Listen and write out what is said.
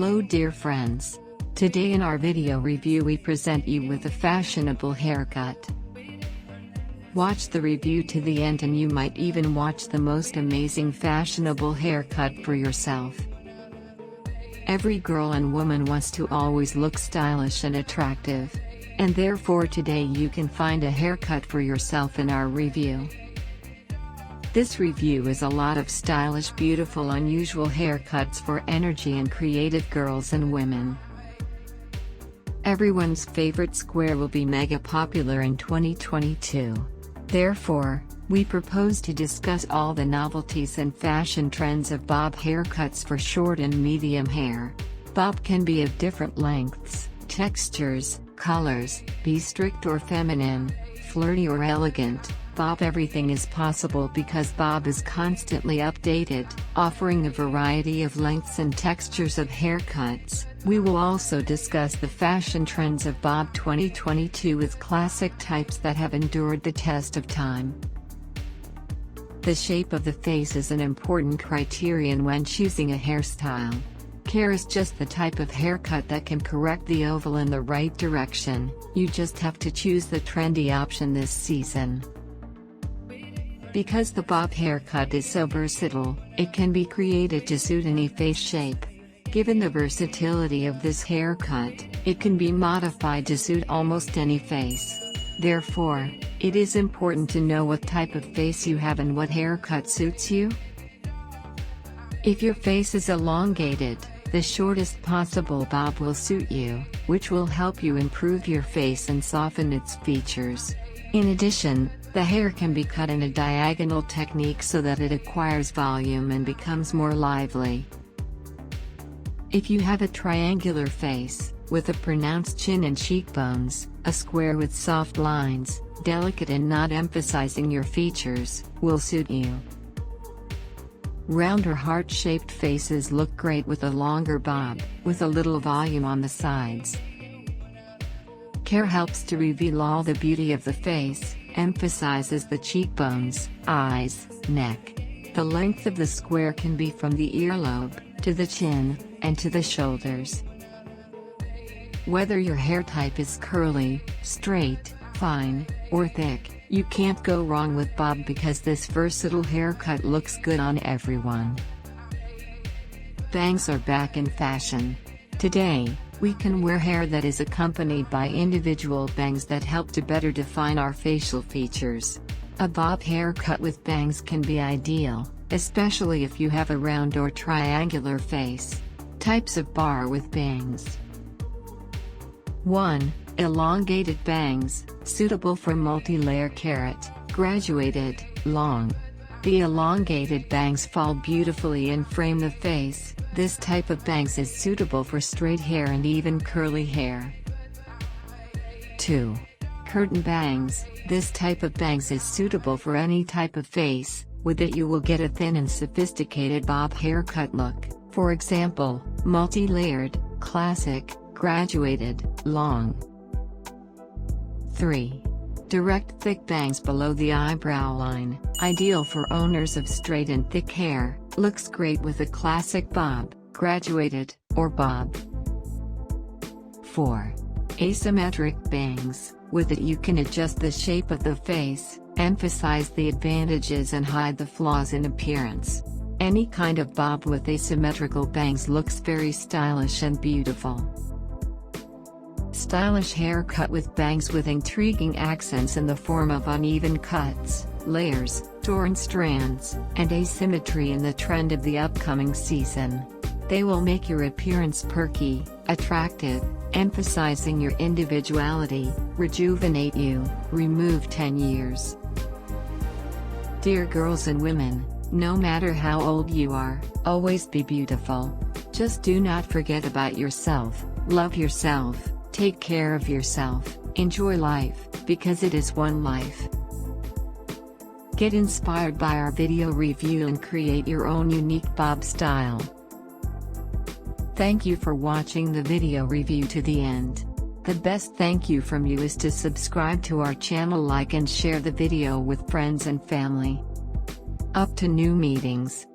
Hello dear friends. Today in our video review we present you with a fashionable haircut. Watch the review to the end and you might even watch the most amazing fashionable haircut for yourself. Every girl and woman wants to always look stylish and attractive. And therefore today you can find a haircut for yourself in our review. This review is a lot of stylish, beautiful, unusual haircuts for energy and creative girls and women. Everyone's favorite square will be mega popular in 2022. Therefore, we propose to discuss all the novelties and fashion trends of bob haircuts for short and medium hair. Bob can be of different lengths, textures, colors, be strict or feminine, flirty or elegant. Bob everything is possible because bob is constantly updated, offering a variety of lengths and textures of haircuts. We will also discuss the fashion trends of bob 2022 with classic types that have endured the test of time. The shape of the face is an important criterion when choosing a hairstyle. Care is just the type of haircut that can correct the oval in the right direction. You just have to choose the trendy option this season. Because the bob haircut is so versatile, it can be created to suit any face shape. Given the versatility of this haircut, it can be modified to suit almost any face. Therefore, it is important to know what type of face you have and what haircut suits you. If your face is elongated, the shortest possible bob will suit you, which will help you improve your face and soften its features. In addition, the hair can be cut in a diagonal technique so that it acquires volume and becomes more lively. If you have a triangular face, with a pronounced chin and cheekbones, a square with soft lines, delicate and not emphasizing your features, will suit you. Round or heart-shaped faces look great with a longer bob, with a little volume on the sides. Care helps to reveal all the beauty of the face, emphasizes the cheekbones, eyes, neck. The length of the square can be from the earlobe, to the chin, and to the shoulders. Whether your hair type is curly, straight, fine, or thick, you can't go wrong with bob because this versatile haircut looks good on everyone. Bangs are back in fashion. Today, we can wear hair that is accompanied by individual bangs that help to better define our facial features. A bob haircut with bangs can be ideal, especially if you have a round or triangular face. Types of bar with bangs. 1. Elongated bangs, suitable for multi-layer caret, graduated, long. The elongated bangs fall beautifully and frame the face. This type of bangs is suitable for straight hair and even curly hair. 2. Curtain bangs. This type of bangs is suitable for any type of face. With it you will get a thin and sophisticated bob haircut look. For example, multi-layered, classic, graduated, long. 3. Direct thick bangs below the eyebrow line, ideal for owners of straight and thick hair, looks great with a classic bob, graduated, or bob. 4. Asymmetric bangs. With it you can adjust the shape of the face, emphasize the advantages and hide the flaws in appearance. Any kind of bob with asymmetrical bangs looks very stylish and beautiful. Stylish haircut with bangs with intriguing accents in the form of uneven cuts, layers, torn strands, and asymmetry in the trend of the upcoming season. They will make your appearance perky, attractive, emphasizing your individuality, rejuvenate you, remove 10 years. Dear girls and women, no matter how old you are, always be beautiful. Just do not forget about yourself, love yourself. Take care of yourself, enjoy life, because it is one life. Get inspired by our video review and create your own unique bob style. Thank you for watching the video review to the end. The best thank you from you is to subscribe to our channel, like and share the video with friends and family. Up to new meetings.